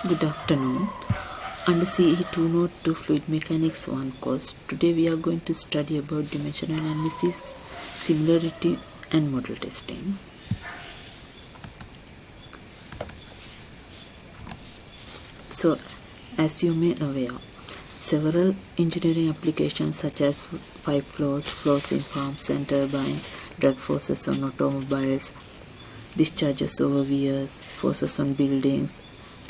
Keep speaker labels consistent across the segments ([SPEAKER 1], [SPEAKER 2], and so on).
[SPEAKER 1] Good afternoon. Under CE 202 Fluid Mechanics 1 course, today we are going to study about dimensional analysis, similarity and model testing. So, as you may aware, several engineering applications such as pipe flows in pumps and turbines, drag forces on automobiles, discharges over weirs, forces on buildings,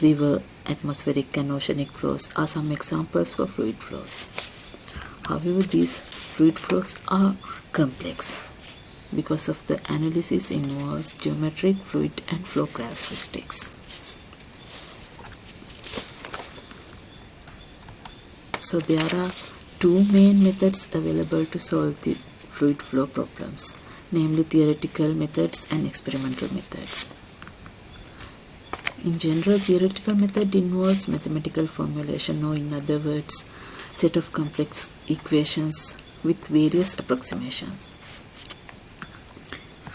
[SPEAKER 1] river, atmospheric and oceanic flows are some examples for fluid flows. However, these fluid flows are complex because of the analysis involves geometric, fluid and flow characteristics. So there are two main methods available to solve the fluid flow problems, namely theoretical methods and experimental methods. In general, theoretical method involves mathematical formulation, or in other words, set of complex equations with various approximations.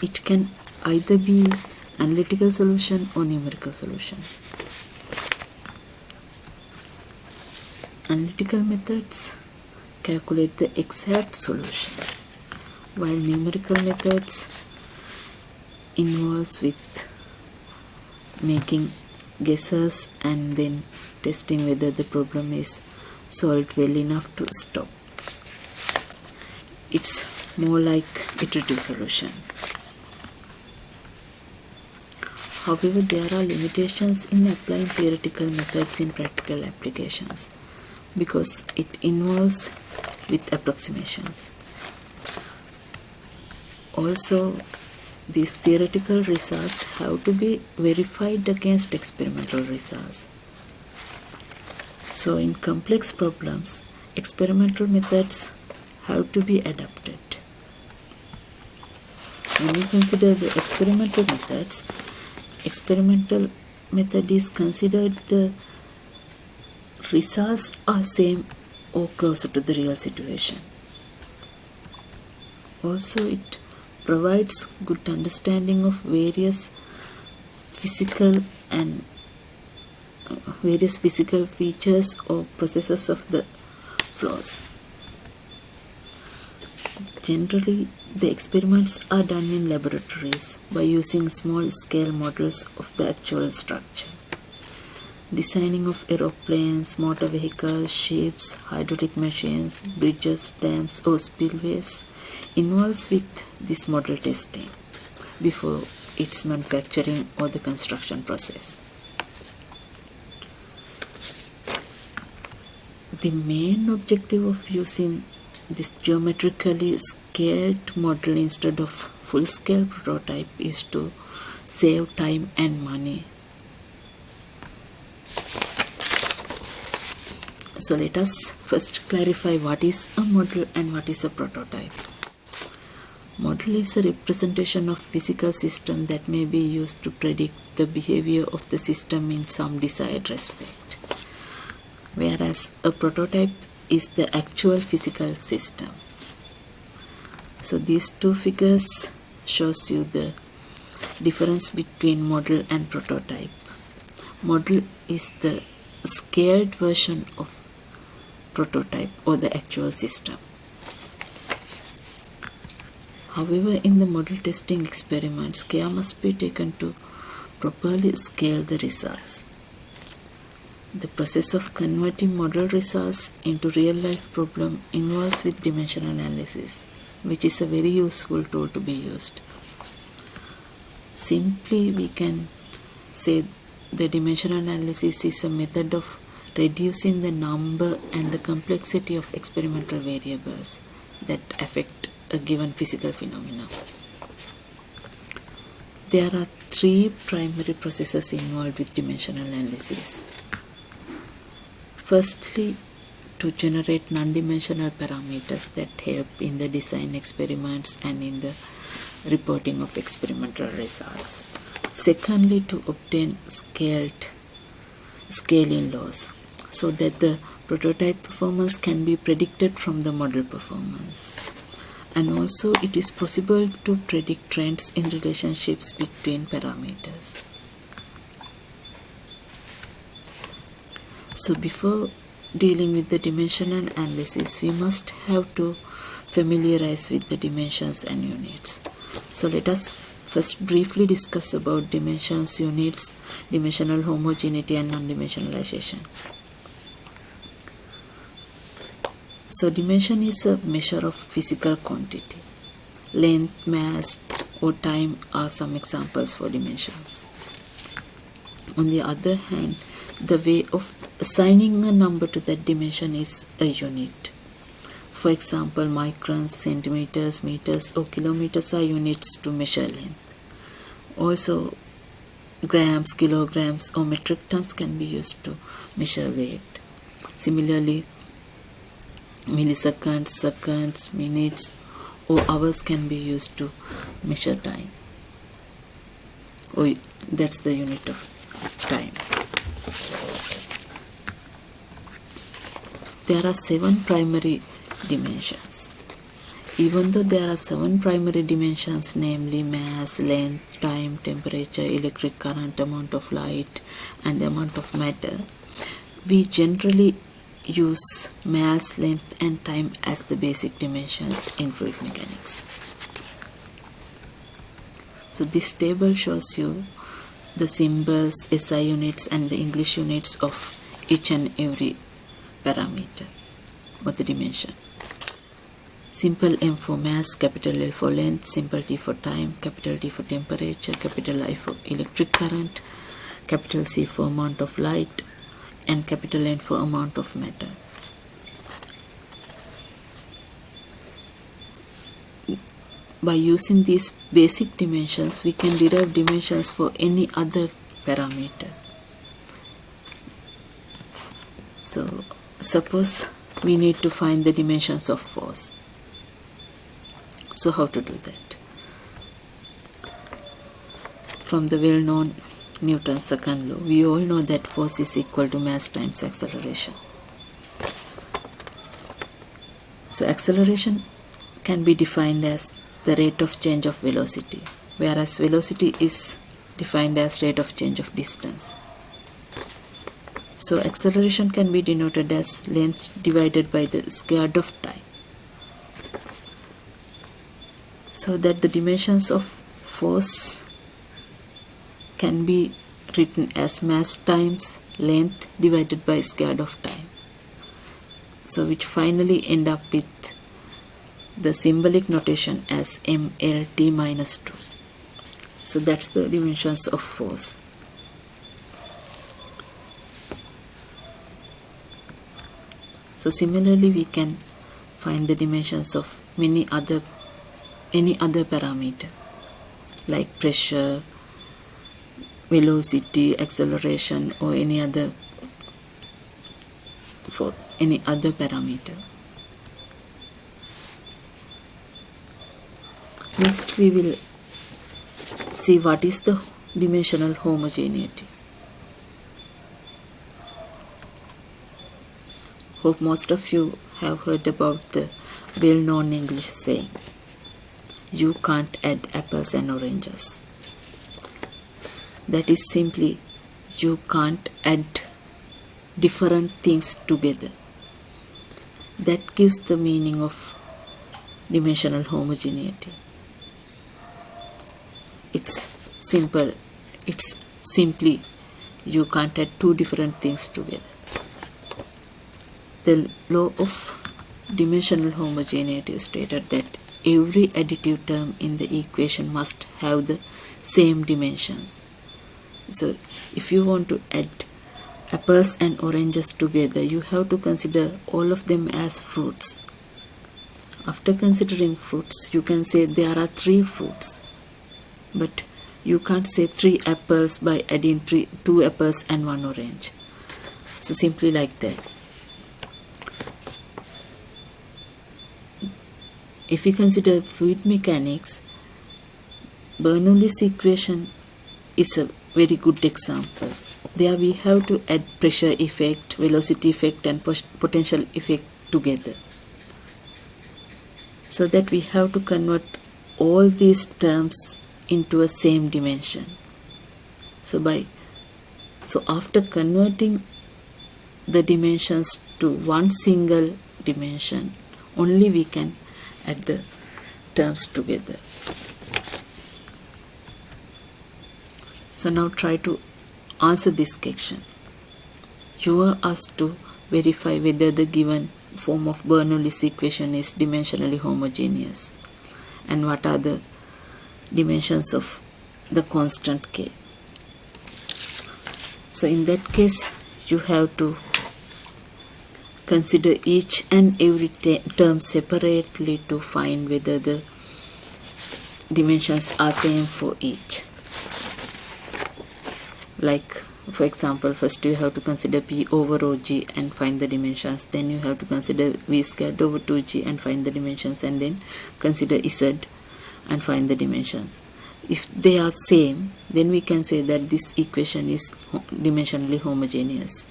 [SPEAKER 1] It can either be analytical solution or numerical solution. Analytical methods calculate the exact solution, while numerical methods involves with making guesses and then testing whether the problem is solved well enough to stop. It's more like iterative solution. However, there are limitations in applying theoretical methods in practical applications because it involves with approximations. Also, these theoretical results have to be verified against experimental results. So in complex problems, experimental methods have to be adapted. When we consider the experimental methods, experimental method is considered the results are same or closer to the real situation. Also, it provides good understanding of various physical features or processes of the flows. Generally, the experiments are done in laboratories by using small scale models of the actual structure. Designing of aeroplanes, motor vehicles, ships, hydraulic machines, bridges, dams or spillways involves with this model testing before its manufacturing or the construction process. The main objective of using this geometrically scaled model instead of full-scale prototype is to save time and money. So let us first clarify what is a model and what is a prototype. Model is a representation of physical system that may be used to predict the behavior of the system in some desired respect, whereas a prototype is the actual physical system. So these two figures shows you the difference between model and prototype. Model is the scaled version of prototype or the actual system. However, in the model testing experiments, care must be taken to properly scale the results. The process of converting model results into real-life problem involves with dimensional analysis, which is a very useful tool to be used. Simply, we can say the dimensional analysis is a method of reducing the number and the complexity of experimental variables that affect a given physical phenomena. There are three primary processes involved with dimensional analysis. Firstly, to generate non-dimensional parameters that help in the design experiments and in the reporting of experimental results. Secondly, to obtain scaling laws so that the prototype performance can be predicted from the model performance. And also it is possible to predict trends in relationships between parameters. So before dealing with the dimensional analysis, we must have to familiarize with the dimensions and units. So let us first briefly discuss about dimensions, units, dimensional homogeneity and non-dimensionalization. So dimension is a measure of physical quantity. Length, mass or time are some examples for dimensions. On the other hand, the way of assigning a number to that dimension is a unit. For example, microns, centimeters, meters or kilometers are units to measure length. Also, grams, kilograms or metric tons can be used to measure weight. Similarly, milliseconds, seconds, minutes or hours can be used to measure time. Or that's the unit of time. There are 7 primary dimensions. Even though there are 7 primary dimensions, namely mass, length, time, temperature, electric current, amount of light and the amount of matter, we generally use mass, length and time as the basic dimensions in fluid mechanics. So this table shows you the symbols, SI units and the English units of each and every parameter or the dimension. Simple M for mass, capital L for length, simple T for time, capital T for temperature, capital I for electric current, capital C for amount of light and capital N for amount of matter. By using these basic dimensions, we can derive dimensions for any other parameter. So, suppose we need to find the dimensions of force. So, how to do that? From the well-known Newton's second law, we all know that force is equal to mass times acceleration. So, acceleration can be defined as the rate of change of velocity, whereas velocity is defined as rate of change of distance. So acceleration can be denoted as length divided by the square root of time. So that the dimensions of force can be written as mass times length divided by square root of time. So which finally end up with the symbolic notation as mLT minus 2. So that's the dimensions of force. So similarly, we can find the dimensions of any other parameter like pressure, velocity, acceleration, or any other parameter. Next, we will see what is the dimensional homogeneity. Hope most of you have heard about the well-known English saying, you can't add apples and oranges. That is simply, you can't add different things together. That gives the meaning of dimensional homogeneity. It's simple. It's simply, you can't add two different things together. The law of dimensional homogeneity stated that every additive term in the equation must have the same dimensions. So if you want to add apples and oranges together, you have to consider all of them as fruits. After considering fruits, you can say there are 3 fruits, but you can't say 3 apples by adding 2 apples and 1 orange. So simply like that. If we consider fluid mechanics, Bernoulli's equation is a very good example. There we have to add pressure effect, velocity effect and potential effect together. So that we have to convert all these terms into a same dimension. So after converting the dimensions to one single dimension, only we can add the terms together. So now try to answer this question. You are asked to verify whether the given form of Bernoulli's equation is dimensionally homogeneous and what are the dimensions of the constant k. So in that case, you have to consider each and every term separately to find whether the dimensions are same for each. Like, for example, first you have to consider P over rho g and find the dimensions. Then you have to consider V squared over 2g and find the dimensions, and then consider Z and find the dimensions. If they are same, then we can say that this equation is dimensionally homogeneous.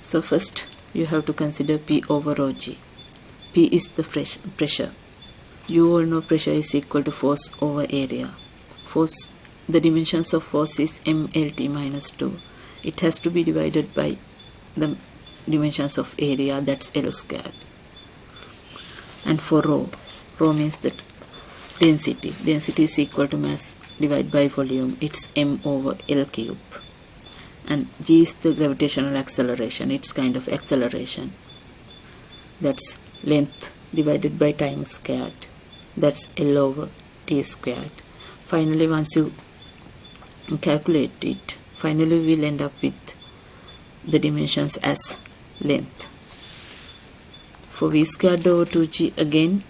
[SPEAKER 1] So first you have to consider P over rho g. P is the pressure. You all know pressure is equal to force over area. Force, the dimensions of force is mLT minus 2. It has to be divided by the dimensions of area, that's L squared. And for rho means that density. Density is equal to mass divided by volume. It's m over L cube. And g is the gravitational acceleration. It's kind of acceleration. That's length divided by time squared. That's L over t squared. Finally, once you calculate it, finally we'll end up with the dimensions as length. For V squared over 2g, again,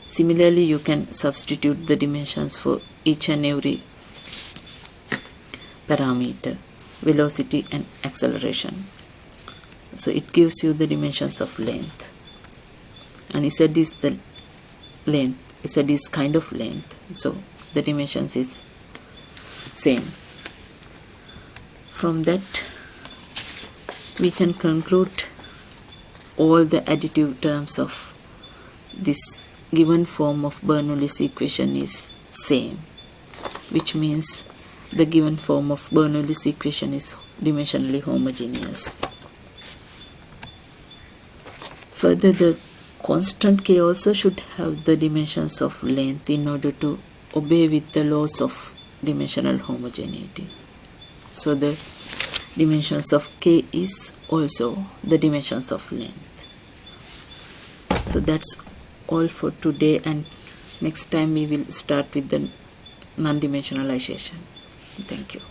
[SPEAKER 1] similarly you can substitute the dimensions for each and every parameter, velocity and acceleration. So it gives you the dimensions of length. And Z is the length. Z is kind of length. So the dimensions is same. From that, we can conclude all the additive terms of this given form of Bernoulli's equation is same, which means the given form of Bernoulli's equation is dimensionally homogeneous. Further, the constant k also should have the dimensions of length in order to obey with the laws of dimensional homogeneity. So the dimensions of k is also the dimensions of length. So that's all for today, and next time we will start with the non-dimensionalization. Thank you.